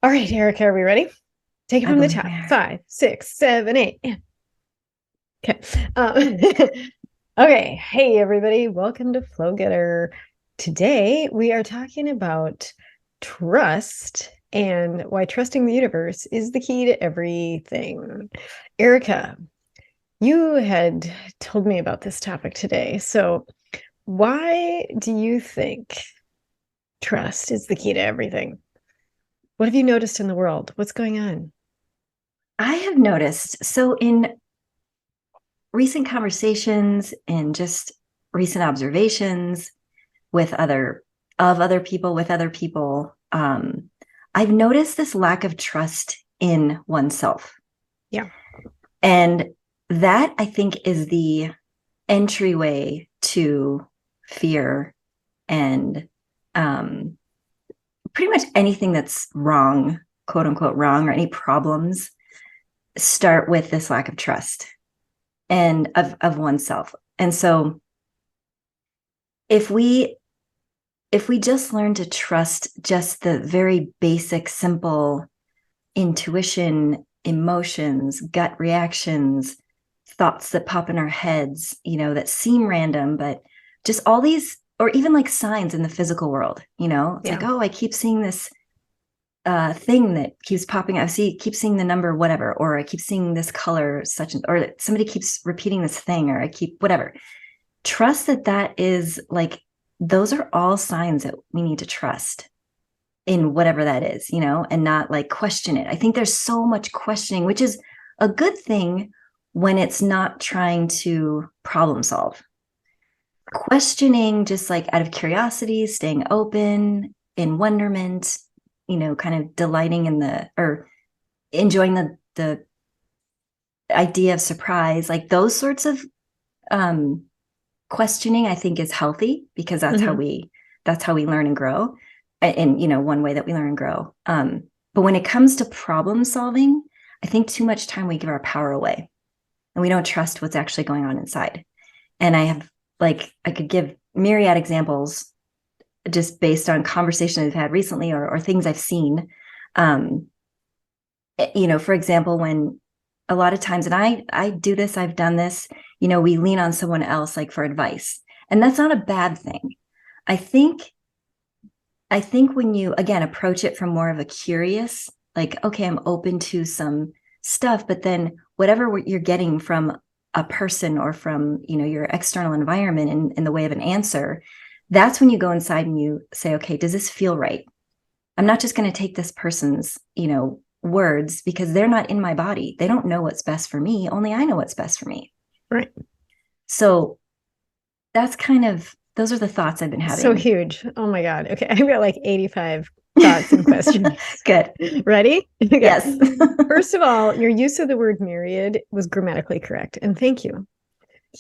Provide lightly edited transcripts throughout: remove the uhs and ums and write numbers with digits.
All right, Erica, are we ready? Take it I'm from the going top. where? 5, 6, 7, 8. Yeah. Okay. Okay. Hey, everybody. Welcome to Flow Getter. Today, we are talking about trust and why trusting the universe is the key to everything. Erica, you had told me about this topic today. So, why do you think trust is the key to everything? What have you noticed in the world? What's going on? I have noticed. So, in recent conversations and just recent observations with other people, I've noticed this lack of trust in oneself. Yeah. And that I think is the entryway to fear and um, pretty much anything that's wrong, quote unquote, wrong, or any problems start with this lack of trust and of oneself. And so if we if we just learn to trust just the very basic simple intuition, emotions, gut reactions, thoughts that pop in our heads, that seem random, but just all these, or even like signs in the physical world, it's like, Yeah. oh, I keep seeing this thing that keeps popping. Keep seeing the number, whatever, or I keep seeing this color, or somebody keeps repeating this thing, or I keep whatever. Trust that is like, those are all signs that we need to trust in whatever that is, and not like question it. I think there's so much questioning, which is a good thing when it's not trying to problem solve. Questioning just like out of curiosity, staying open in wonderment, kind of delighting in or enjoying the idea of surprise, like those sorts of um questioning, I think, is healthy because Hmm. that's how we learn and grow. And one way that we learn and grow. But when it comes to problem solving, I think too much time we give our power away and we don't trust what's actually going on inside. And I could give myriad examples just based on conversations I've had recently, or things I've seen. Um, for example, when a lot of times, and I do this, I've done this, we lean on someone else like for advice. And that's not a bad thing. I think I think when you again approach it from more of a curious, like, okay, I'm open to some stuff, but then whatever you're getting from a person or from, your external environment in the way of an answer, that's when you go inside and you say, okay, does this feel right? I'm not just going to take this person's, words because they're not in my body. They don't know what's best for me. Only I know what's best for me. Right. So those are the thoughts I've been So having. huge. Oh my God. Okay. I've got like 85 thoughts and questions. Good. Ready? Okay. Yes. First of all, your use of the word myriad was grammatically correct. And thank you.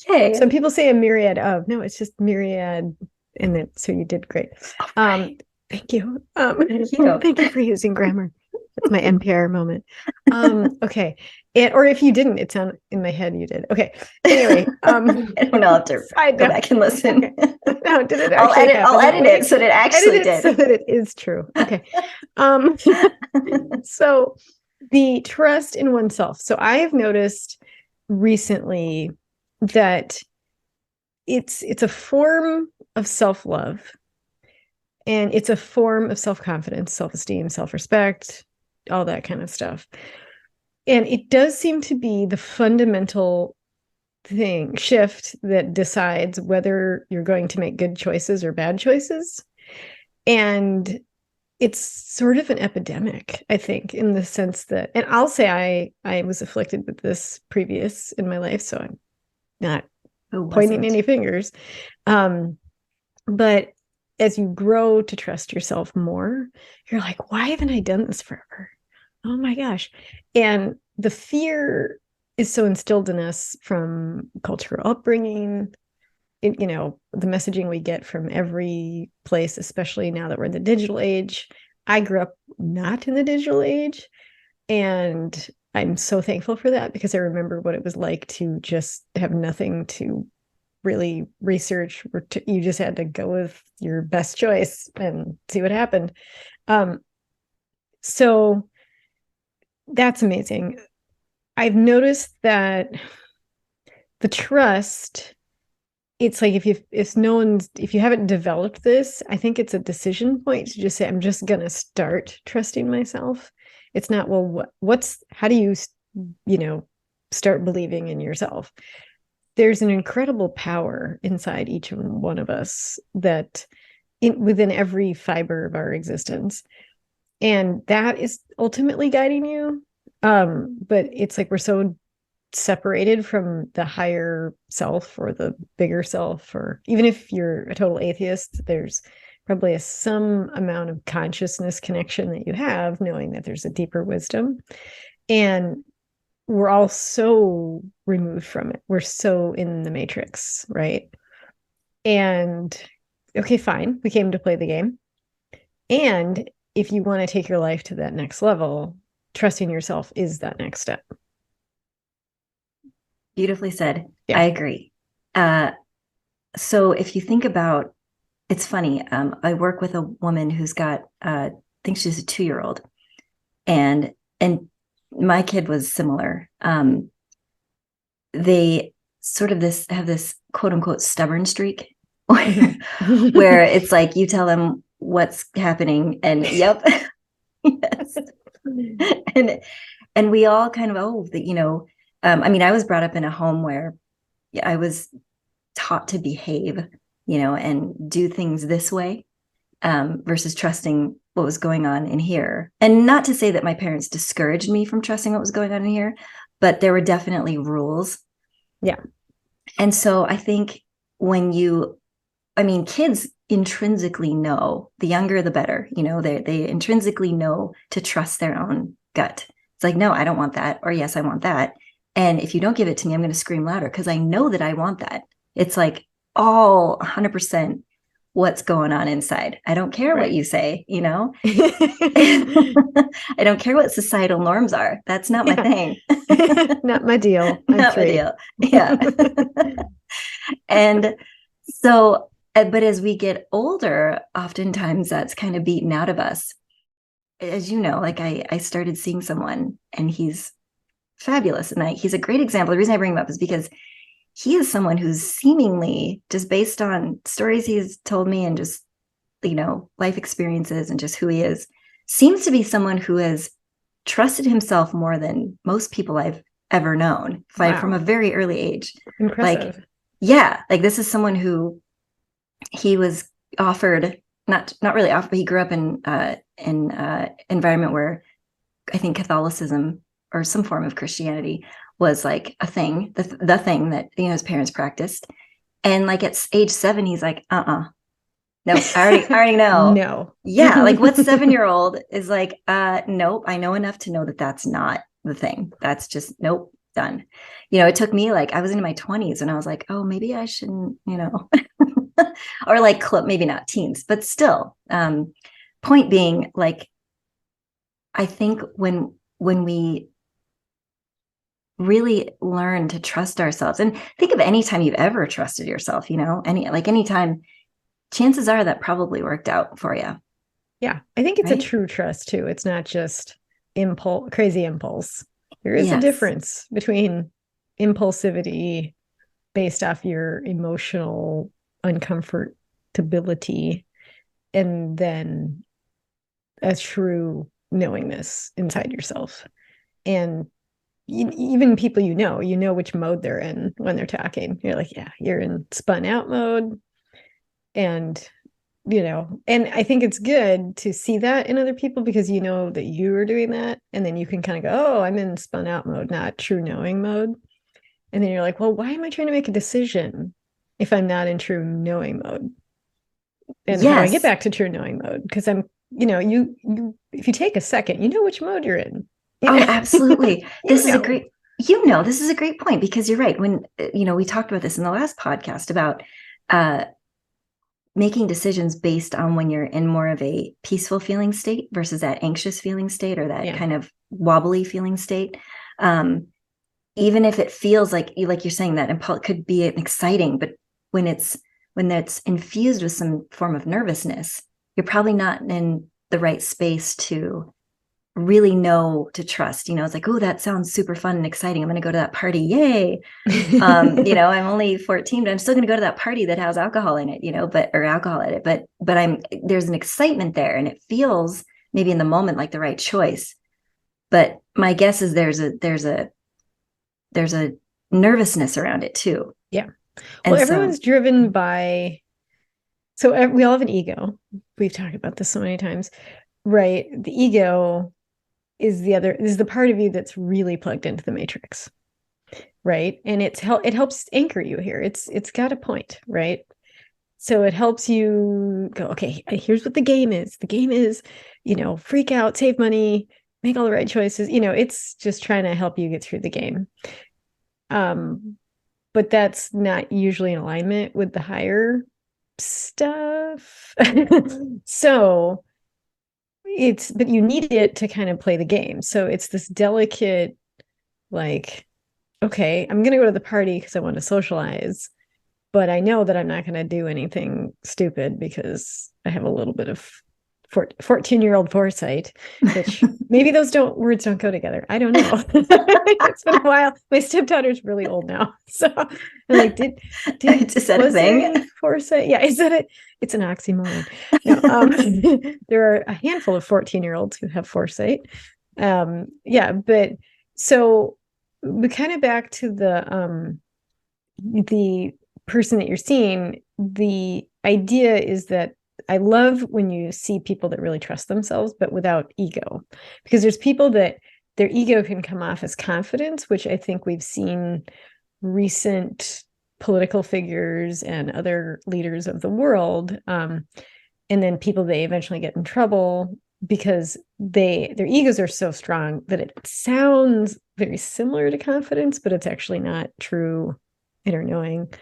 Yay. Some people say a myriad of. No, it's just myriad. And then, so you did great. All Um, right. Thank you. Thank you. Thank you for using grammar. That's my NPR moment. Okay. Or if you didn't, it sounded in my head you did. Okay. Anyway, I don't know. I'll have to side go note. back and listen. Okay. Now, did it actually I'll happen that edit way? it so that it Edit actually it did. so that it is true. Okay. Um, so the trust in oneself. So I have noticed recently that it's a form of self-love, and it's a form of self-confidence, self-esteem, self-respect, all that kind of stuff. And it does seem to be the fundamental thing shift that decides whether you're going to make good choices or bad choices. And it's sort of an epidemic, I think, in the sense that, and I'll say I was afflicted with this previous in my life, so I'm not Who pointing wasn't? any fingers. Um, but as you grow to trust yourself more, you're like, why haven't I done this forever? Oh my gosh. And the fear is so instilled in us from cultural upbringing, the messaging we get from every place, especially now that we're in the digital age. I grew up not in the digital age, and I'm so thankful for that because I remember what it was like to just have nothing to really research. You just had to go with your best choice and see what happened. Um, So that's amazing. I've noticed that the trust, it's like if you haven't developed this, I think it's a decision point to just say, I'm just gonna start trusting myself. It's not, well, how do you, start believing in yourself? There's an incredible power inside each one of us that within every fiber of our existence. And that is ultimately guiding you. But it's like we're so separated from the higher self or the bigger self, or even if you're a total atheist, there's probably some amount of consciousness connection that you have, knowing that there's a deeper wisdom. And we're all so removed from it. We're so in the matrix, right? And okay, fine, we came to play the game. And if you want to take your life to that next level, trusting yourself is that next step. Beautifully said. Yeah. I agree. So if you think about, it's funny. I work with a woman who's got, I think she's a 2-year-old, and my kid was similar. They sort of have this quote unquote stubborn streak where it's like you tell them what's happening, and yep, yes, and we all kind of I mean, I was brought up in a home where I was taught to behave, and do things this way, versus trusting what was going on in here. And not to say that my parents discouraged me from trusting what was going on in here, but there were definitely rules. Yeah. And so I think kids intrinsically know, the younger the better, they intrinsically know to trust their own gut. It's like, no, I don't want that. Or yes, I want that. And if you don't give it to me, I'm going to scream louder because I know that I want that. It's like all 100% what's going on inside. I don't care what you say, I don't care what societal norms are. That's not my thing. Not my deal. Not my deal. Yeah. And so, but as we get older, oftentimes that's kind of beaten out of us. As you know, like I started seeing someone and he's fabulous. And he's a great example. The reason I bring him up is because he is someone who's seemingly, just based on stories he's told me and just, life experiences and just who he is, seems to be someone who has trusted himself more than most people I've ever known, from a very early age. Impressive. Like, yeah, like this is someone who he was offered, not really offered, but he grew up in environment where I think Catholicism or some form of Christianity was like a thing, the thing that, his parents practiced. And like at age 7, he's like, no, I already know. No. Yeah. Like what 7-year-old is like, nope, I know enough to know that that's not the thing. That's just, nope, done. It took me, like, I was in my 20s and I was like, oh, maybe I shouldn't, or like maybe not teens, but still, point being, like, I think when we really learn to trust ourselves, and think of any time you've ever trusted yourself, anytime, chances are that probably worked out for you. Yeah. I think it's a true trust too. It's not just crazy impulse. There is a difference between impulsivity based off your emotional uncomfortability and then a true knowingness inside yourself. And even people you know which mode they're in when they're talking. You're like, yeah, you're in spun out mode. And and I think it's good to see that in other people because you know that you are doing that, and then you can kind of go, oh, I'm in spun out mode, not true knowing mode. And then you're like, well, why am I trying to make a decision if I'm not in true knowing mode? And how do I get back to true knowing mode? Because I'm, you if you take a second, you know which mode you're in. Oh, absolutely. This is a great point, because you're right. When, we talked about this in the last podcast about making decisions based on when you're in more of a peaceful feeling state versus that anxious feeling state, or that kind of wobbly feeling state. Even if it feels like you're saying, that impulse could be exciting, but when that's infused with some form of nervousness, you're probably not in the right space to really know to trust. It's like, oh, that sounds super fun and exciting. I'm going to go to that party. Yay. I'm only 14, but I'm still going to go to that party that has alcohol in it, or alcohol in it. But there's an excitement there, and it feels maybe in the moment like the right choice. But my guess is there's a nervousness around it too. Yeah. Well, everyone's driven by, so we all have an ego. We've talked about this so many times, right? The ego is the part of you that's really plugged into the matrix, right? And it helps anchor you here. It's got a point, right? So it helps you go, okay, here's what the game is. The game is, freak out, save money, make all the right choices. It's just trying to help you get through the game. But that's not usually in alignment with the higher stuff. So but you need it to kind of play the game. So it's this delicate, like, okay, I'm going to go to the party because I want to socialize, but I know that I'm not going to do anything stupid because I have a little bit of 14-year-old foresight, which maybe those words don't go together. I don't know. It's been a while. My stepdaughter's really old now. So I'm like, is that a thing? Foresight? Yeah. Is that it? It's an oxymoron. No, there are a handful of 14-year-olds who have foresight. Yeah. But so we kind of back to the person that you're seeing, the idea is that I love when you see people that really trust themselves, but without ego, because there's people that their ego can come off as confidence, which I think we've seen recent political figures and other leaders of the world. And then people, they eventually get in trouble because their egos are so strong that it sounds very similar to confidence, but it's actually not true inner knowing,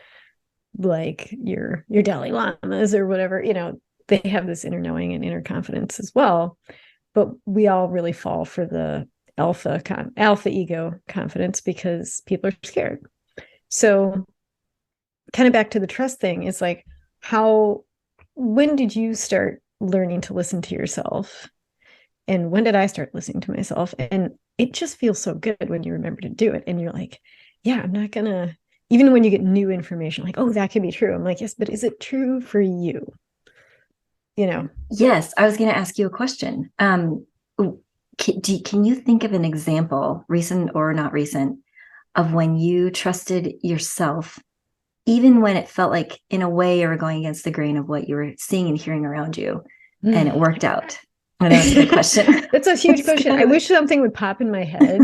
like your Dalai Lamas or whatever, they have this inner knowing and inner confidence as well. But we all really fall for the alpha ego confidence because people are scared. So kind of back to the trust thing is like, when did you start learning to listen to yourself? And when did I start listening to myself? And it just feels so good when you remember to do it. And you're like, yeah, I'm not gonna, even when you get new information, like, oh, that could be true. I'm like, yes, but is it true for you? Yes, I was going to ask you a question. Can you think of an example, recent or not recent, of when you trusted yourself, even when it felt like in a way you were going against the grain of what you were seeing and hearing around you, and it worked out? I know that's a good question. That's a huge question. I wish something would pop in my head.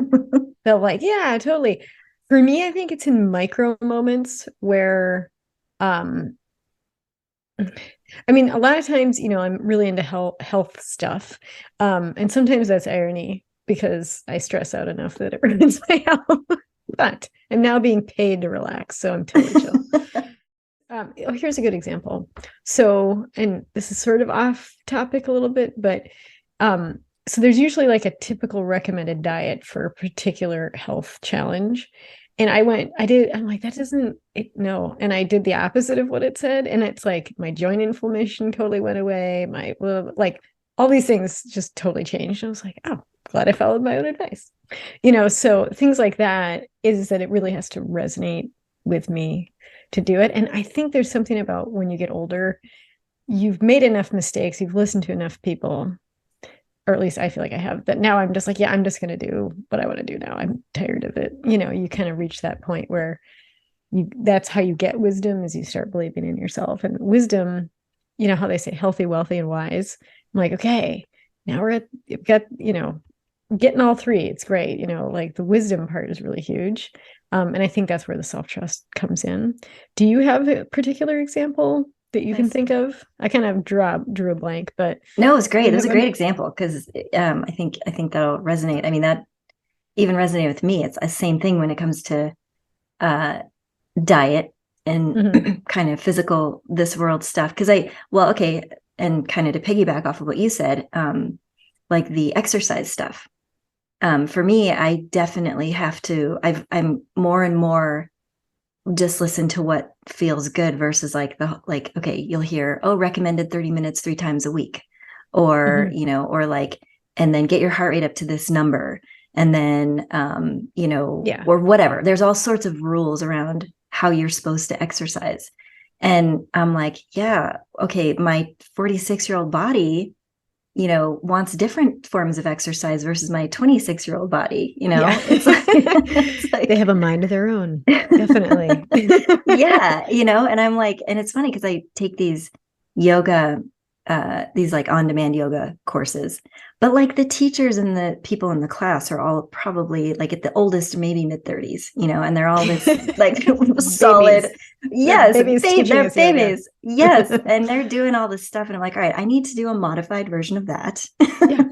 Felt like, yeah, totally. For me, I think it's in micro moments where, I mean, a lot of times, I'm really into health stuff. And sometimes that's irony because I stress out enough that it ruins my health. But I'm now being paid to relax, so I'm totally chill. Here's a good example. So, and this is sort of off topic a little bit, but so there's usually like a typical recommended diet for a particular health challenge. And I'm like, that doesn't, no. And I did the opposite of what it said. And it's like my joint inflammation totally went away. Like all these things just totally changed. I was like, oh, glad I followed my own advice. So things like that is that it really has to resonate with me to do it. And I think there's something about when you get older, you've made enough mistakes, you've listened to enough people, or at least I feel like I have, that now I'm just like, yeah, I'm just going to do what I want to do now. I'm tired of it. You kind of reach that point where that's how you get wisdom, is you start believing in yourself. And wisdom, how they say healthy, wealthy, and wise. I'm like, okay, now we've got, getting all three. It's great. Like the wisdom part is really huge. And I think that's where the self-trust comes in. Do you have a particular example that you can think of? I kind of drew a blank, but no, it's great. It was a great example because I think that'll resonate. I mean, that even resonated with me. It's the same thing when it comes to diet and kind of physical, this world stuff. Because and kind of to piggyback off of what you said, like the exercise stuff. For me, I definitely have to. I'm more and more just listen to what feels good versus okay, you'll hear, recommended 30 minutes 3 times a week, or or like and then get your heart rate up to this number. And then, Yeah. or whatever. There's all sorts of rules around how you're supposed to exercise. And I'm like, yeah, okay, my 46-year-old body, wants different forms of exercise versus my 26-year-old body, Yeah. it's like They have a mind of their own. Definitely. yeah, and I'm like, and it's funny because I take these yoga, these like on-demand yoga courses, but like the teachers and the people in the class are all probably like at the oldest, maybe mid-30s, and they're all this like solid, yes, they're babies, yes, and they're doing all this stuff, and I'm like, all right, I need to do a modified version of that. Yeah.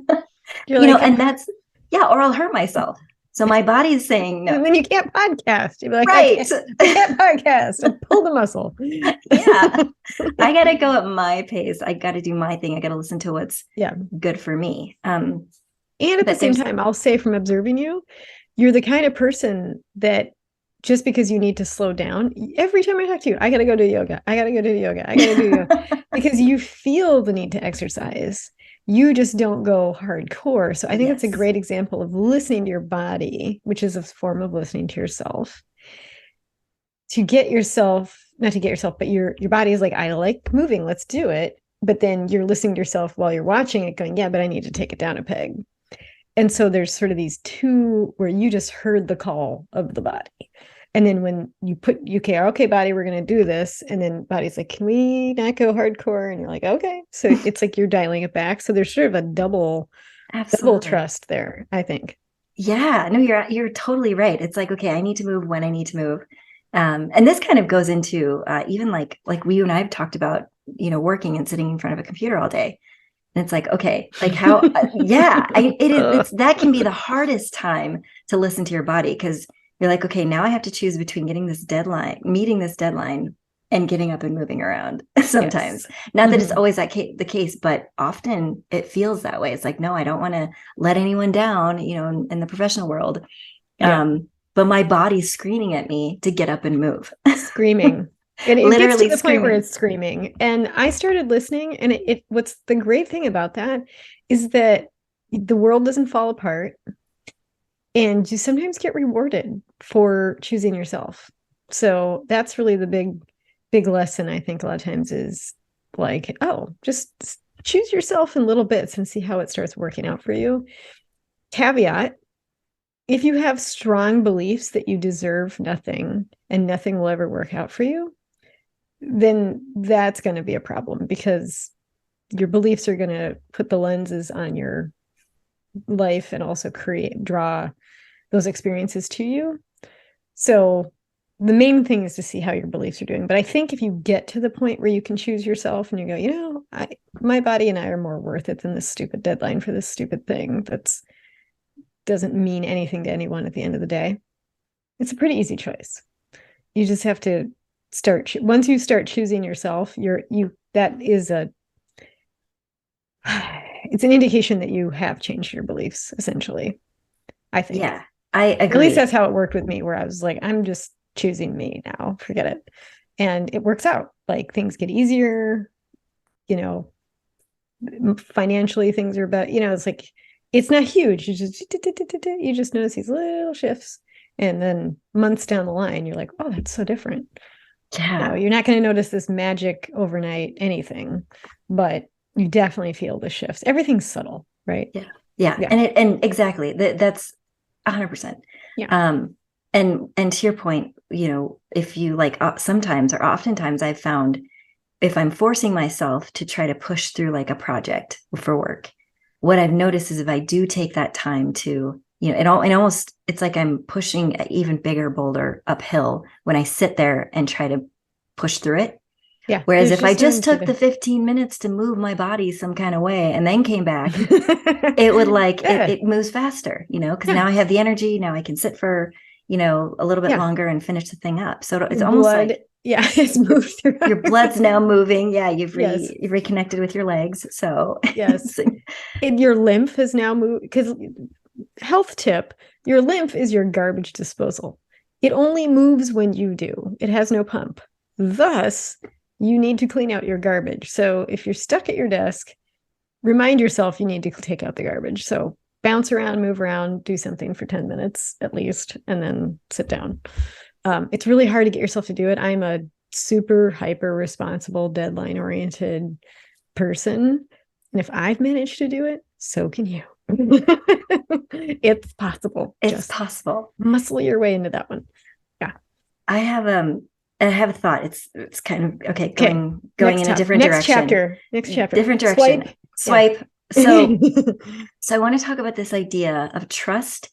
You're like, and that's, yeah, or I'll hurt myself. So my body's saying no. And then you can't podcast. You're like, right. I can't podcast. I pull the muscle. Yeah. I got to go at my pace. I got to do my thing. I got to listen to what's good for me. And at the same time, I'll say from observing you, you're the kind of person that just because you need to slow down, every time I talk to you, I got to go do yoga. I got to go do yoga. I got to do yoga because you feel the need to exercise. You just don't go hardcore. So I think it's a great example of listening to your body, which is a form of listening to yourself. To get yourself, not to get yourself, but your body is like, I like moving, let's do it. But then you're listening to yourself while you're watching it going, yeah, but I need to take it down a peg. And so there's sort of these two where you just heard the call of the body. And then when you put, okay, body, we're going to do this. And then body's like, can we not go hardcore? And you're like, okay. So it's like you're dialing it back. So there's sort of a double trust there, I think. Yeah, no, you're totally right. It's like, okay, I need to move when I need to move. And this kind of goes into even like you and I have talked about, working and sitting in front of a computer all day. And it's like, okay, like how, that can be the hardest time to listen to your body because you're like, okay, now I have to choose between meeting this deadline and getting up and moving around sometimes. Not that it's always the case, but often it feels that way. It's like, no, I don't want to let anyone down, in the professional world. Yeah. But my body's screaming at me to get up and move. Screaming. And it gets to the point where it's screaming. And I started listening. And what's the great thing about that is that the world doesn't fall apart. And you sometimes get rewarded for choosing yourself. So that's really the big lesson, I think, a lot of times is like, oh, just choose yourself in little bits and see how it starts working out for you. Caveat, if you have strong beliefs that you deserve nothing and nothing will ever work out for you, then that's going to be a problem because your beliefs are going to put the lenses on your life and also draw those experiences to you. So the main thing is to see how your beliefs are doing. But I think if you get to the point where you can choose yourself and you go, my body and I are more worth it than this stupid deadline for this stupid thing that's doesn't mean anything to anyone at the end of the day. It's a pretty easy choice. You just have to once you start choosing yourself, it's an indication that you have changed your beliefs, essentially. I think. Yeah, I agree. At least that's how it worked with me, where I was like, I'm just choosing me now, forget it. And it works out. Like things get easier, financially things are better, it's like, it's not huge. You just notice these little shifts. And then months down the line, you're like, oh, that's so different. Yeah. You're not going to notice this magic overnight anything, but you definitely feel the shifts. Everything's subtle, right? Yeah. And exactly. That's 100%. Yeah. And to your point, if you like sometimes or oftentimes I've found if I'm forcing myself to try to push through like a project for work, what I've noticed is if I do take that time to, it's like I'm pushing an even bigger boulder uphill when I sit there and try to push through it. Yeah. Whereas if I just took the 15 minutes to move my body some kind of way and then came back, it would it moves faster, because now I have the energy. Now I can sit for, a little bit longer and finish the thing up. So it's almost like, it's moved through. Your blood's now moving. Yeah. You've reconnected with your legs. So yes. And your lymph has now moved because health tip, your lymph is your garbage disposal. It only moves when you do. It has no pump. Thus, you need to clean out your garbage. So if you're stuck at your desk remind yourself you need to take out the garbage. So bounce around, move around, do something for 10 minutes at least, and then sit down. It's really hard to get yourself to do it. I'm a super hyper responsible, deadline oriented person. And if I've managed to do it, so can you. It's possible. It's Just possible. muscle your way into that one. Yeah. I have a thought. It's kind of okay, going in a different next direction. Next chapter. Different direction. Swipe. Yeah. So I want to talk about this idea of trust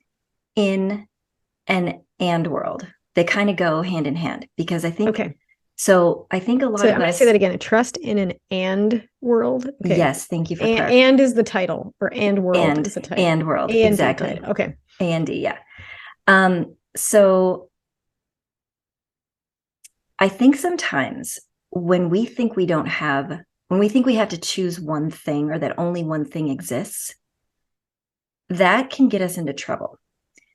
in an and world. They kind of go hand in hand because I think okay. So I think a lot of I'm going to say that again. A trust in an and world. Okay. Yes, thank you for and is the title, or and world is the title. And world, A and exactly. D title. Okay. A and D, yeah. So I think sometimes when we think we have to choose one thing or that only one thing exists, that can get us into trouble.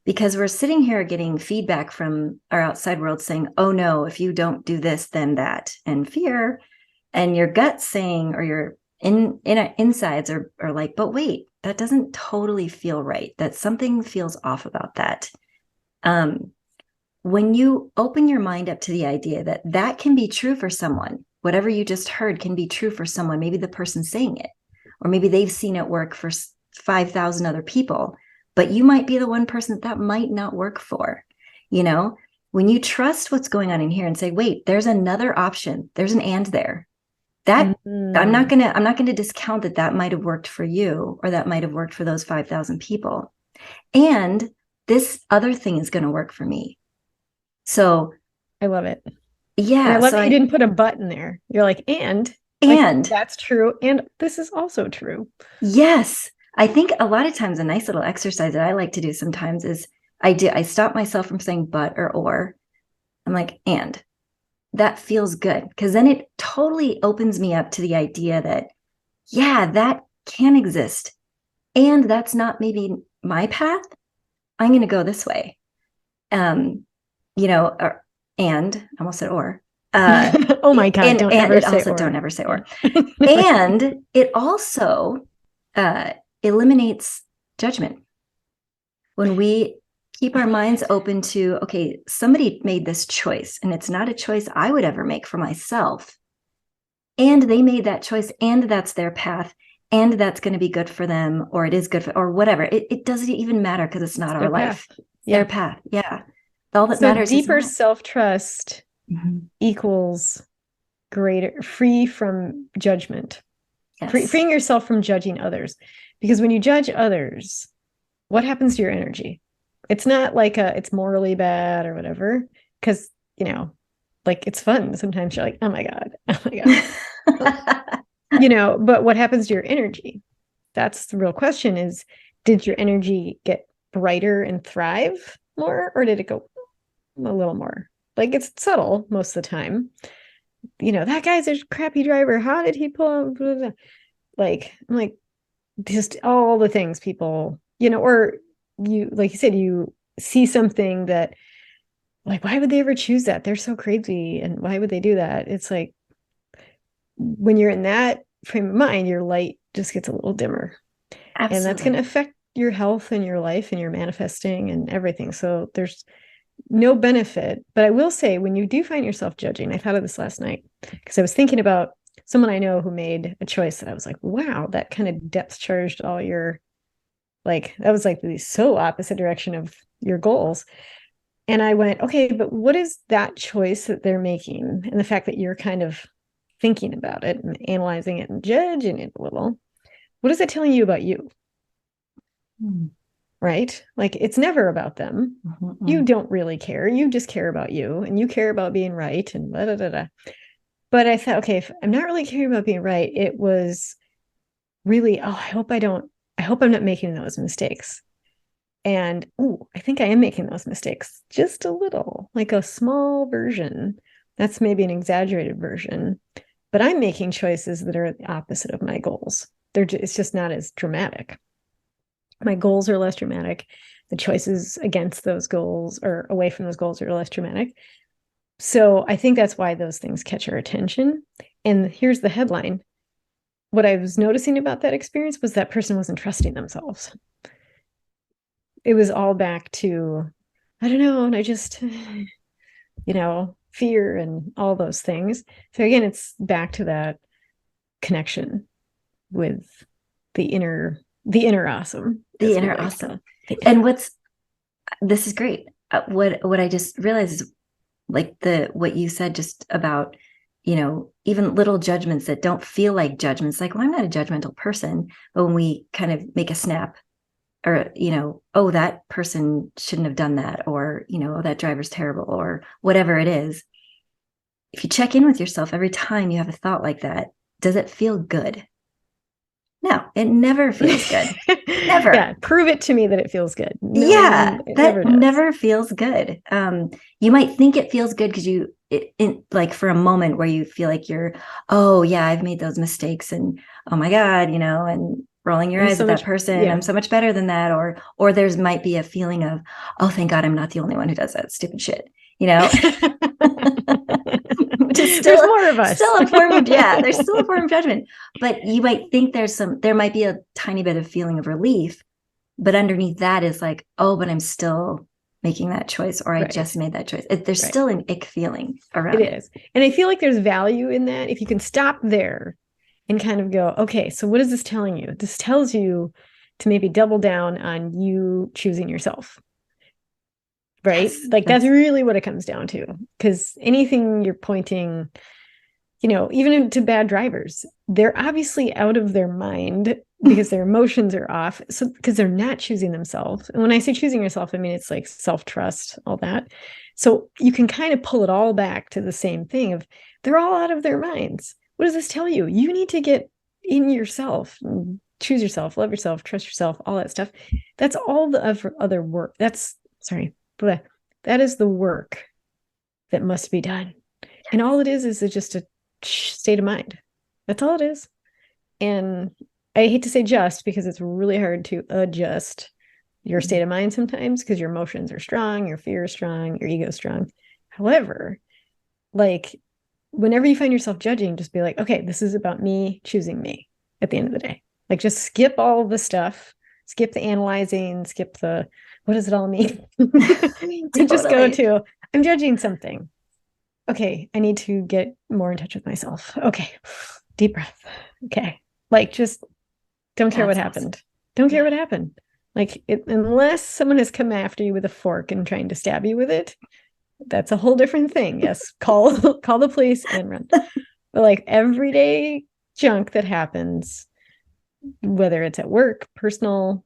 Because we're sitting here getting feedback from our outside world saying, oh no, if you don't do this, then that, and fear, and your gut saying, or your insides are like, but wait, that doesn't totally feel right. That something feels off about that. When you open your mind up to the idea that that can be true for someone, whatever you just heard can be true for someone, maybe the person saying it, or maybe they've seen it work for 5,000 other people. But you might be the one person that might not work for. When you trust what's going on in here and say, wait, there's another option. There's an and there. That I'm not gonna discount that might have worked for you, or that might have worked for those 5,000 people. And this other thing is going to work for me. So I love it. Yeah. And I love that you didn't put a button there. You're like, and that's true. And this is also true. Yes. I think a lot of times a nice little exercise that I like to do sometimes is I stop myself from saying but or. I'm like, and that feels good. Because then it totally opens me up to the idea that, yeah, that can exist. And that's not maybe my path. I'm going to go this way. And I almost said or. Oh my God, don't ever say or. And it also eliminates judgment. When we keep our minds open to, okay, somebody made this choice and it's not a choice I would ever make for myself. And they made that choice and that's their path and that's going to be good for them, or it is good for, or whatever. It doesn't even matter because it's not our life. Their path. Yeah. All that matters is deeper self-trust equals greater, free from judgment. Yes. Freeing yourself from judging others. Because when you judge others, what happens to your energy? It's not like it's morally bad or whatever. Because, it's fun. Sometimes you're like, oh my God. But what happens to your energy? That's the real question is, did your energy get brighter and thrive more? Or did it go a little more? Like, it's subtle most of the time. That guy's a crappy driver. How did he pull? Blah, blah, blah. I'm like, just all the things people, or you, like you said, you see something that, like, why would they ever choose that? They're so crazy. And why would they do that? It's like, when you're in that frame of mind, your light just gets a little dimmer. Absolutely. And that's going to affect your health and your life and your manifesting and everything. So there's no benefit. But I will say, when you do find yourself judging, I thought of this last night because I was thinking about someone I know who made a choice that I was like, wow, that kind of depth charged all your, that was like the so opposite direction of your goals. And I went, okay, but what is that choice that they're making? And the fact that you're kind of thinking about it and analyzing it and judging it a little, what is it telling you about you? Right? Like, it's never about them. Mm-hmm. You don't really care. You just care about you, and you care about being right and blah, blah, blah, blah. But I thought, okay, if I'm not really caring about being right, it was really, I hope I'm not making those mistakes. And I think I am making those mistakes just a little, like a small version. That's maybe an exaggerated version, but I'm making choices that are the opposite of my goals. It's just not as dramatic. My goals are less dramatic. The choices against those goals or away from those goals are less dramatic. So I think that's why those things catch our attention. And here's the headline: what I was noticing about that experience was that person wasn't trusting themselves. It was all back to, I don't know, and I just, fear and all those things. So again, it's back to that connection with the inner awesome. The inner awesome. And this is great. What I just realized is like what you said just about, even little judgments that don't feel like judgments, like, well, I'm not a judgmental person. But when we kind of make a snap or, oh, that person shouldn't have done that, or, oh, that driver's terrible, or whatever it is. If you check in with yourself every time you have a thought like that, does it feel good? No, it never feels good. Never. Yeah, prove it to me that it feels good. No, yeah, that never feels good. You might think it feels good because like for a moment where you feel like you're, oh yeah, I've made those mistakes, and oh my God, and rolling your eyes at that person. Yeah. I'm so much better than that. Or there's might be a feeling of, oh, thank God I'm not the only one who does that stupid shit, Which is still, there's more of us. Still a form of, there's still a form of judgment. But you might think there might be a tiny bit of feeling of relief, but underneath that is like, oh, but I'm still making that choice, or I just made that choice. There's still an ick feeling around it. It is. And I feel like there's value in that. If you can stop there and kind of go, okay, so what is this telling you? This tells you to maybe double down on you choosing yourself. Right? Yes, like that's really what it comes down to. Because anything you're pointing, even to bad drivers, they're obviously out of their mind because their emotions are off. So because they're not choosing themselves. And when I say choosing yourself, I mean, it's like self-trust, all that. So you can kind of pull it all back to the same thing of they're all out of their minds. What does this tell you? You need to get in yourself, choose yourself, love yourself, trust yourself, all that stuff. That's all the other work. That is the work that must be done. And all it is just a state of mind. That's all it is. And I hate to say just, because it's really hard to adjust your state of mind sometimes because your emotions are strong, your fear is strong, your ego is strong. However, like whenever you find yourself judging, just be like, okay, this is about me choosing me at the end of the day. Like just skip all the stuff, skip the analyzing, skip the, what does it all mean? To just go to, I'm judging something. Okay, I need to get more in touch with myself. Okay, deep breath. Okay, like just don't care what happened. Don't care what happened. Like unless someone has come after you with a fork and trying to stab you with it, that's a whole different thing. Yes, call the police and run. But like everyday junk that happens, whether it's at work, personal,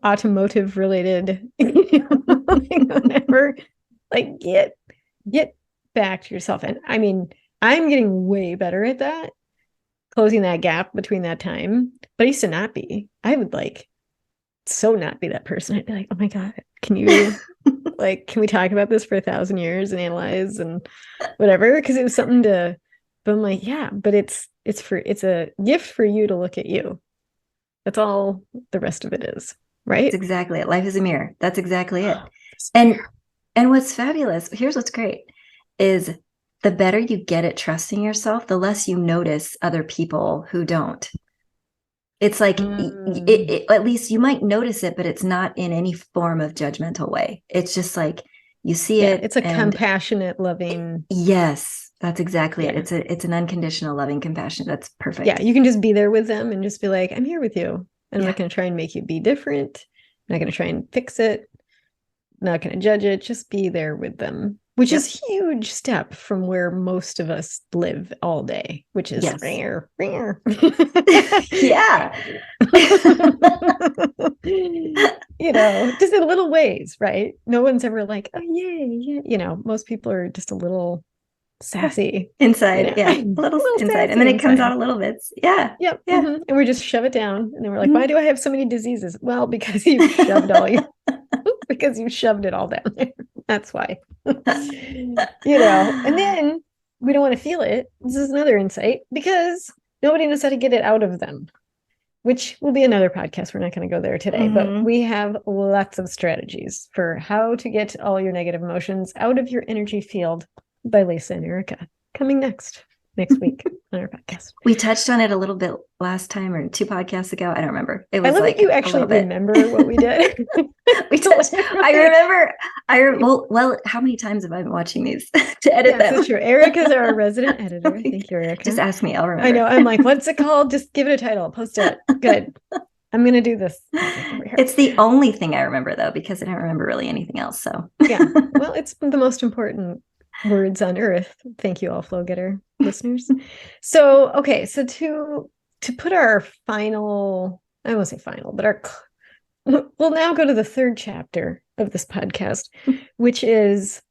automotive related, whatever, like get back to yourself. And I mean, I'm getting way better at that, closing that gap between that time. But I used to not be. I would like so not be that person. I'd be like, oh my God, can you can we talk about this for 1,000 years and analyze and whatever? Because it was something to, but I'm like, yeah, but it's a gift for you to look at you. That's all the rest of it is, right? That's exactly it. Life is a mirror. That's exactly it. And what's fabulous, here's what's great, is the better you get at trusting yourself, the less you notice other people who don't. It's like, at least you might notice it, but it's not in any form of judgmental way. It's just like, you see it. It's a compassionate, loving. Yes, that's exactly it. It's an unconditional, loving compassion. That's perfect. Yeah, you can just be there with them and just be like, I'm here with you. And I'm not going to try and make you be different. I'm not going to try and fix it. I'm not going to judge it. Just be there with them, which is a huge step from where most of us live all day, which is rare. Yeah. Just in little ways, right? No one's ever like, oh, yay. Yeah. Most people are just a little sassy inside. Yeah. A little inside. And then it comes out a little bit. Yeah. Yep. Yeah. Mm-hmm. And we just shove it down. And then we're like, why do I have so many diseases? Well, because you shoved because you shoved it all down there. That's why. And then we don't want to feel it. This is another insight, because nobody knows how to get it out of them, which will be another podcast. We're not going to go there today, but we have lots of strategies for how to get all your negative emotions out of your energy field by Lisa and Erica, coming next. next week on our podcast. We touched on it a little bit last time or 2 podcasts ago. I don't remember. It I was love like that you actually remember what we did. we touched. I remember. Well, how many times have I been watching these to edit them? So true. Erica's our resident editor. Thank you, Erica. Just ask me. I'll remember. I know. I'm like, what's it called? Just give it a title. Post it. Good. I'm going to do this. It's the only thing I remember, though, because I don't remember really anything else. So yeah. Well, it's the most important words on earth. Thank you all, Flow Getter listeners. So, okay. So to put our final, I won't say final, but we'll now go to the 3rd chapter of this podcast, which is,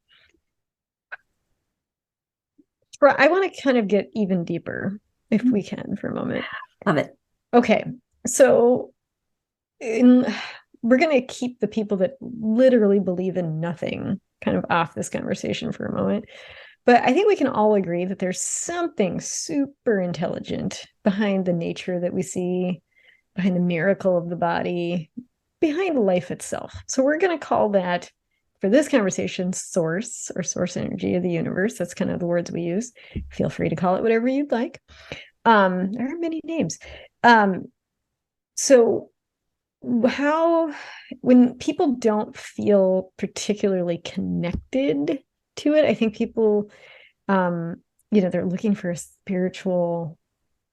I want to kind of get even deeper if we can for a moment. Love it. Okay. So we're going to keep the people that literally believe in nothing kind of off this conversation for a moment. But I think we can all agree that there's something super intelligent behind the nature that we see, behind the miracle of the body, behind life itself. So we're going to call that, for this conversation, source or source energy of the universe. That's kind of the words we use. Feel free to call it whatever you'd like. There are many names. So when people don't feel particularly connected to it, I think people, they're looking for a spiritual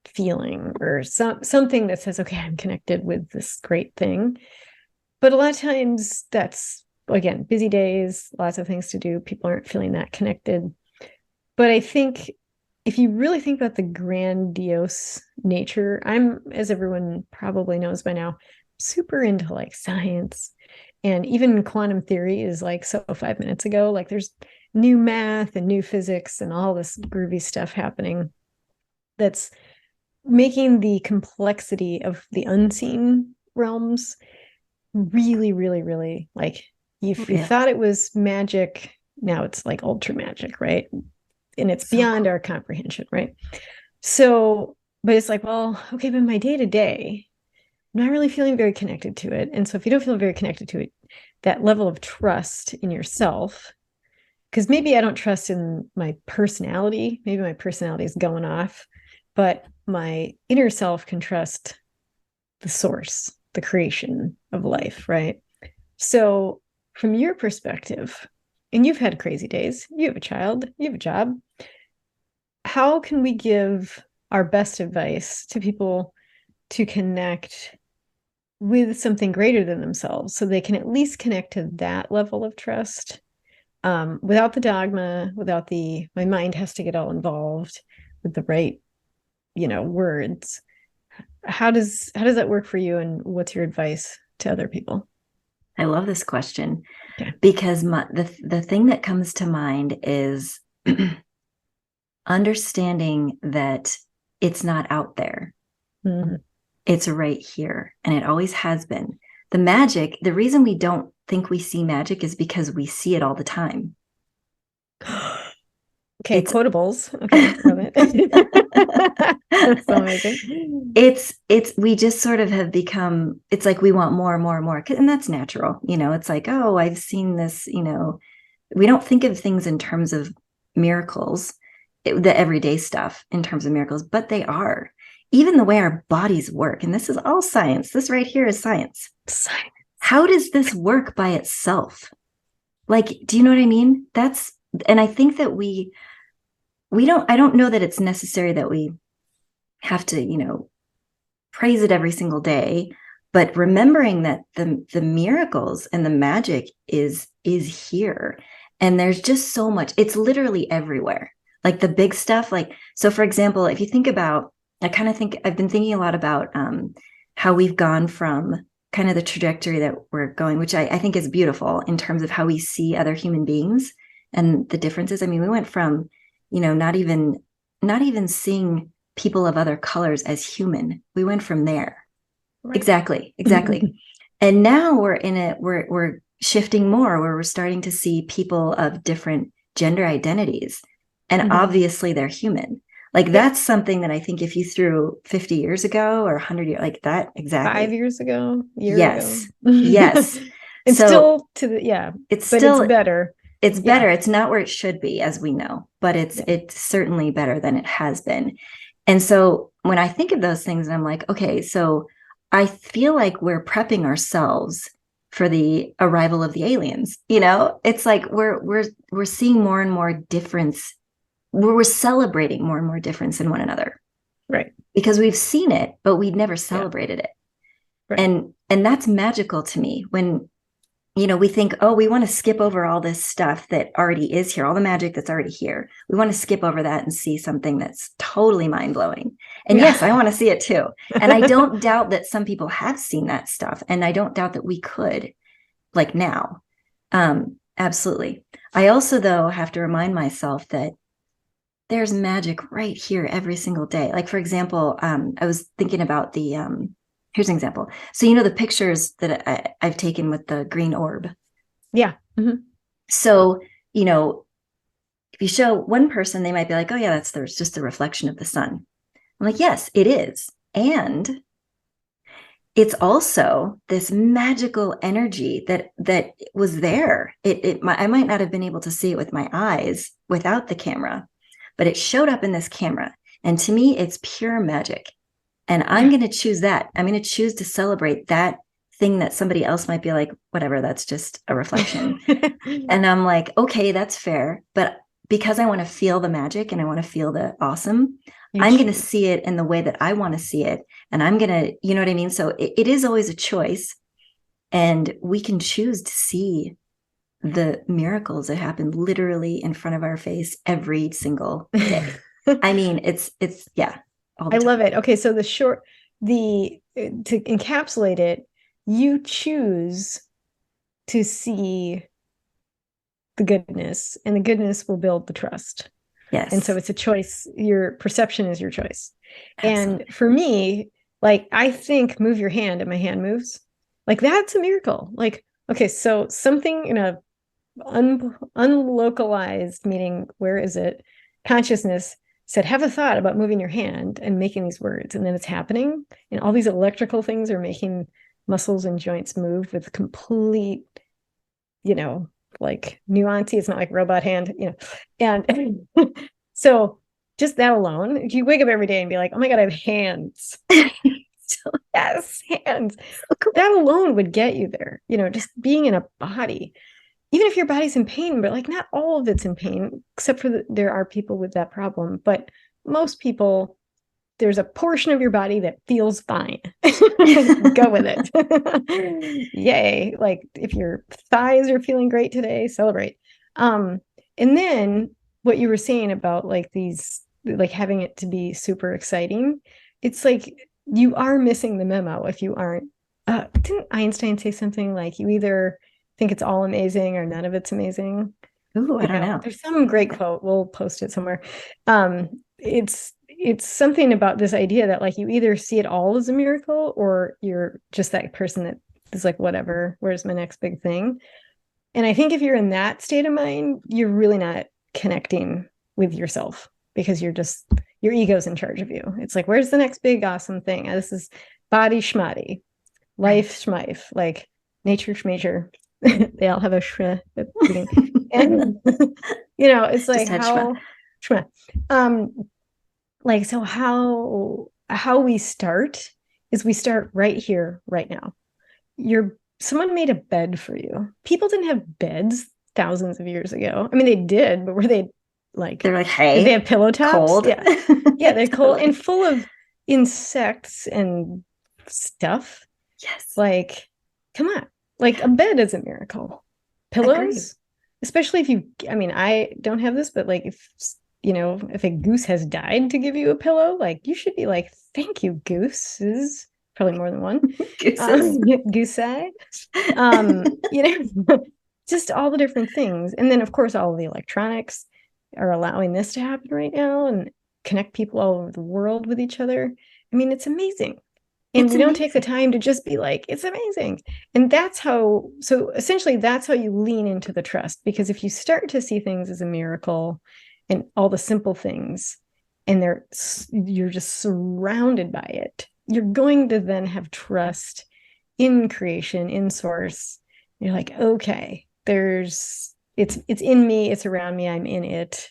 feeling or something that says, okay, I'm connected with this great thing. But a lot of times that's, again, busy days, lots of things to do. People aren't feeling that connected. But I think if you really think about the grandiose nature, I'm, as everyone probably knows by now, super into like science, and even quantum theory is like, so 5 minutes ago, like there's new math and new physics and all this groovy stuff happening that's making the complexity of the unseen realms really, really, really, like you thought it was magic, now it's like ultra magic, right? And it's so beyond our comprehension, right? So, but it's like, well, okay, but my day to day, I'm not really feeling very connected to it. And so if you don't feel very connected to it, that level of trust in yourself, because maybe I don't trust in my personality, maybe my personality is going off, but my inner self can trust the source, the creation of life, right? So from your perspective, and you've had crazy days, you have a child, you have a job, how can we give our best advice to people to connect with something greater than themselves so they can at least connect to that level of trust, without the dogma, without my mind has to get all involved with the right, words? How does that work for you, and what's your advice to other people? I love this question, because the thing that comes to mind is understanding that it's not out there. Mm-hmm. It's right here, and it always has been. The magic, the reason we don't think we see magic is because we see it all the time. Okay, quotables. Okay, love it. That's so amazing. We just sort of have become, it's like we want more and more and more, and that's natural. It's like, oh, I've seen this, we don't think of things in terms of miracles, the everyday stuff in terms of miracles, but they are. Even the way our bodies work, and this is all science. This right here is science. Science. How does this work by itself? Like, do you know what I mean? And I think that I don't know that it's necessary that we have to, praise it every single day, but remembering that the miracles and the magic is here. And there's just so much, it's literally everywhere. Like the big stuff, so for example, if you think about, I've been thinking a lot about how we've gone from kind of the trajectory that we're going, which I think is beautiful in terms of how we see other human beings and the differences. I mean, we went from, not even seeing people of other colors as human. We went from there. Right. Exactly. And now we're shifting more, where we're starting to see people of different gender identities, and obviously they're human. Like that's something that I think if you threw 50 years ago or 100 years, like that, exactly. 5 years ago, yes. And it's so still it's better. It's Yeah. better. It's not where it should be, as we know, but it's certainly better than it has been. And so when I think of those things, I'm like, okay, so I feel like we're prepping ourselves for the arrival of the aliens. It's like we're seeing more and more difference. We're celebrating more and more difference in one another. Right. Because we've seen it, but we've never Yeah. celebrated it. Right. And that's magical to me when we think, oh, we want to skip over all this stuff that already is here, all the magic that's already here. We want to skip over that and see something that's totally mind blowing. And Yeah. yes, I want to see it too. And I don't doubt that some people have seen that stuff. And I don't doubt that we could, like now. Absolutely. I also, though, have to remind myself that there's magic right here every single day. Like, for example, I was thinking about here's an example. So, the pictures that I've taken with the green orb. Yeah. Mm-hmm. So, if you show one person, they might be like, oh, yeah, there's just a reflection of the sun. I'm like, yes, it is. And it's also this magical energy that was there. I might not have been able to see it with my eyes without the camera, but it showed up in this camera. And to me, it's pure magic. And I'm going to choose that. I'm going to choose to celebrate that thing that somebody else might be like, whatever, that's just a reflection. And I'm like, okay, that's fair. But because I want to feel the magic and I want to feel the awesome, I'm going to see it in the way that I want to see it. And I'm going to, you know what I mean? So it is always a choice. And we can choose to see the miracles that happen literally in front of our face every single day. I mean, it's yeah. I love it. Okay, so to encapsulate it, you choose to see the goodness, and the goodness will build the trust. Yes. And so it's a choice. Your perception is your choice. Absolutely. And for me, like, I think move your hand and my hand moves. Like, that's a miracle. Like, okay, so something in a unlocalized, meaning where is it, consciousness said, have a thought about moving your hand and making these words. And then it's happening. And all these electrical things are making muscles and joints move with complete, like nuance. It's not like robot hand, And so just that alone, if you wake up every day and be like, oh my God, I have hands. So, yes, hands. That alone would get you there, just being in a body. Even if your body's in pain, but like not all of it's in pain, except for there are people with that problem. But most people, there's a portion of your body that feels fine. Go with it. Yay. Like if your thighs are feeling great today, celebrate. And then what you were saying about like like having it to be super exciting, it's like you are missing the memo if you aren't. Didn't Einstein say something like you either think it's all amazing or none of it's amazing? Ooh, I don't know. There's some great quote. We'll post it somewhere. It's something about this idea that like you either see it all as a miracle or you're just that person that is like, whatever, where's my next big thing? And I think if you're in that state of mind, you're really not connecting with yourself because your ego's in charge of you. It's like, where's the next big awesome thing? This is body schmoddy, life schmife, like nature schmajor. They all have a sh at the beginning. And it's like how shma. Like, so how we start is we start right here, right now. Someone made a bed for you. People didn't have beds thousands of years ago. I mean, they did, but were they like, they're like, hey, did they have pillow tops? Cold. Yeah. Yeah, they're cold and full of insects and stuff. Yes. Like, come on. Like a bed is a miracle. Pillows, especially if I don't have this, but like if a goose has died to give you a pillow, like you should be like, thank you, gooses. Probably more than one. Goose eye. Just all the different things. And then of course all of the electronics are allowing this to happen right now and connect people all over the world with each other. I mean, it's amazing. And we don't take the time to just be like, it's amazing. And so essentially that's how you lean into the trust, because if you start to see things as a miracle and all the simple things, and you're just surrounded by it, you're going to then have trust in creation, in source. You're like, okay, there's it's in me, it's around me, I'm in it,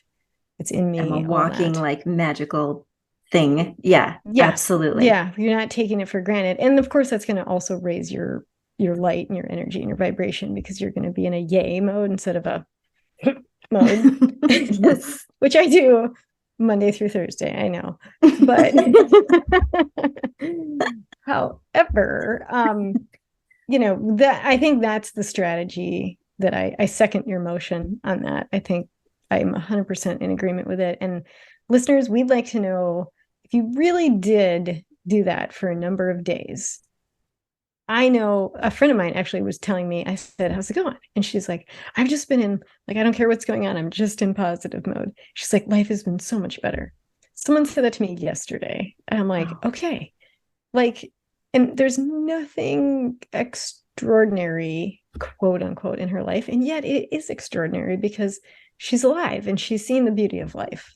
it's in I'm a me, all walking that. like magical thing. Yeah, Yeah. absolutely. Yeah. You're not taking it for granted. And of course, that's going to also raise your light and your energy and your vibration, because you're going to be in a yay mode instead of a mode, Yes. which I do Monday through Thursday. I know. But however, that I think that's the strategy that I second your motion on that. I think I'm 100% in agreement with it. And listeners, we'd like to know if you really did do that for a number of days. I know a friend of mine actually was telling me, I said, how's it going? And she's like, I've just been in, like, I don't care what's going on. I'm just in positive mode. She's like, life has been so much better. Someone said that to me yesterday. And I'm like, Oh, okay. Like, and there's nothing extraordinary, quote unquote, in her life. And yet it is extraordinary because she's alive and she's seen the beauty of life.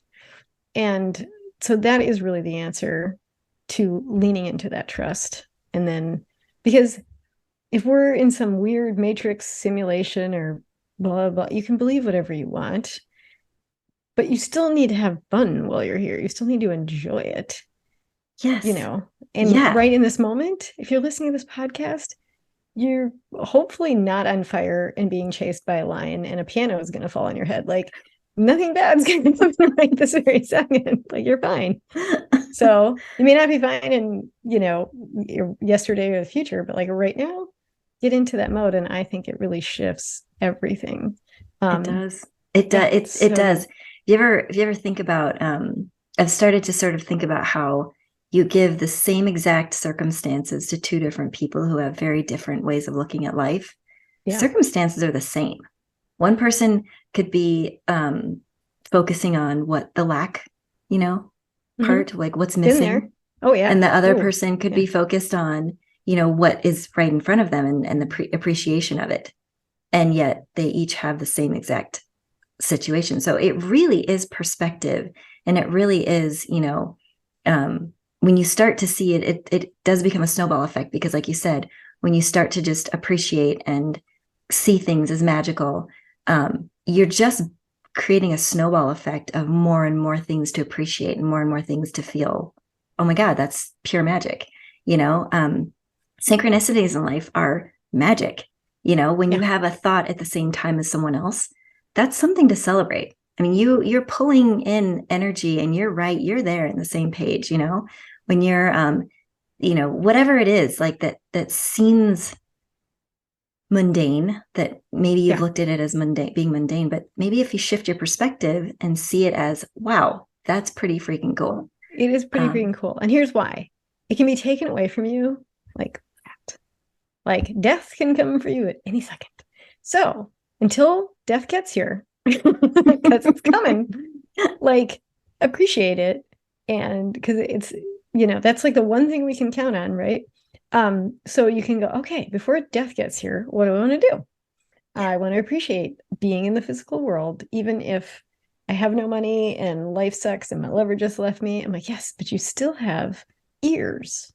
And so that is really the answer to leaning into that trust. And then, because if we're in some weird matrix simulation or blah, blah, you can believe whatever you want, but you still need to have fun while you're here. You still need to enjoy it, yes. and Yeah. right in this moment, if you're listening to this podcast, you're hopefully not on fire and being chased by a lion and a piano is going to fall on your head. Like, nothing bad's going to happen right this very second. Like, you're fine. So you may not be fine in, yesterday or the future, but like right now, get into that mode. And I think it really shifts everything. It does. It Yeah. does. It So does. If you ever think about, I've started to sort of think about how you give the same exact circumstances to two different people who have very different ways of looking at life. yeah. Circumstances are the same. One person could be focusing on what the lack, Mm-hmm. part, like what's Been there. missing. Oh yeah. And the other Oh person could yeah. be focused on, what is right in front of them and the appreciation of it. And yet they each have the same exact situation. So it really is perspective. And it really is, when you start to see it, it does become a snowball effect because, like you said, when you start to just appreciate and see things as magical, you're just creating a snowball effect of more and more things to appreciate and more things to feel. Oh my God, that's pure magic. Synchronicities in life are magic. When you Yeah. have a thought at the same time as someone else, that's something to celebrate. I mean, you're pulling in energy, and you're right, you're there in the same page. When you're whatever it is, like that seems mundane, that maybe you've Yeah. looked at it as mundane, being mundane, but maybe if you shift your perspective and see it as, wow, that's pretty freaking cool. It is pretty freaking cool. And here's why. It can be taken away from you like that. Like, death can come for you at any second. So until death gets here, because it's coming, like, appreciate it. And because it's, that's like the one thing we can count on, right? So you can go, okay, before death gets here, what do I want to do? I want to appreciate being in the physical world, even if I have no money and life sucks and my lover just left me. I'm like, yes, but you still have ears.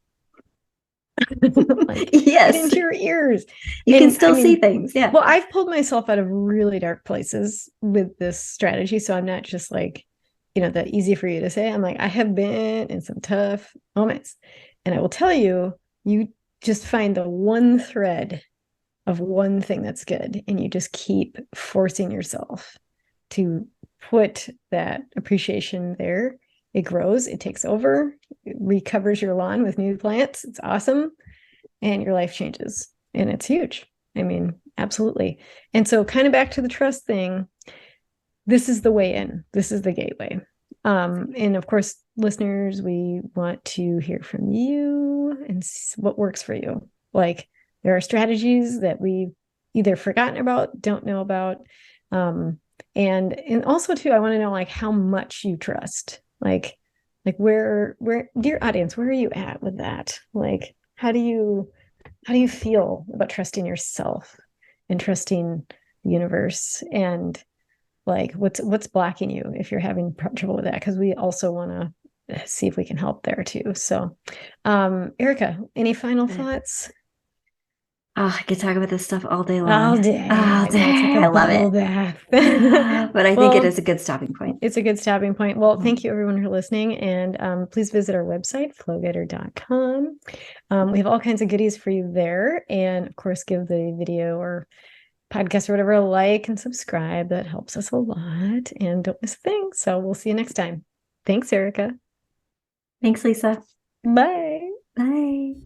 Like, get Yes, into your ears. you can And I still see mean, things. Yeah. well, I've pulled myself out of really dark places with this strategy. So I'm not just like, the easy for you to say. I'm like, I have been in some tough moments. And I will tell you, you just find the one thread of one thing that's good. And you just keep forcing yourself to put that appreciation there. It grows, it takes over, it recovers your lawn with new plants. It's awesome. And your life changes. And it's huge. I mean, absolutely. And so, kind of back to the trust thing, this is the way in, this is the gateway. And of course, listeners, we want to hear from you and what works for you. Like, there are strategies that we've either forgotten about, don't know about. And also too, I want to know, like, how much you trust. Like where dear audience, where are you at with that? Like, how do you feel about trusting yourself and trusting the universe? And like, what's blocking you if you're having trouble with that? Because we also want to see if we can help there too. So Erica, any final thoughts? Oh, I could talk about this stuff all day All long. day. All I want to take day. a I love bubble it. bath. But I think it Well, is a good stopping point. it's a good stopping point. Well, Mhm. thank you everyone for listening. And please visit our website, flowgetter.com. We have all kinds of goodies for you there. And of course, give the video or podcast or whatever a like and subscribe. That helps us a lot. And don't miss a thing. So we'll see you next time. Thanks, Erica. Thanks, Lisa. Bye. Bye.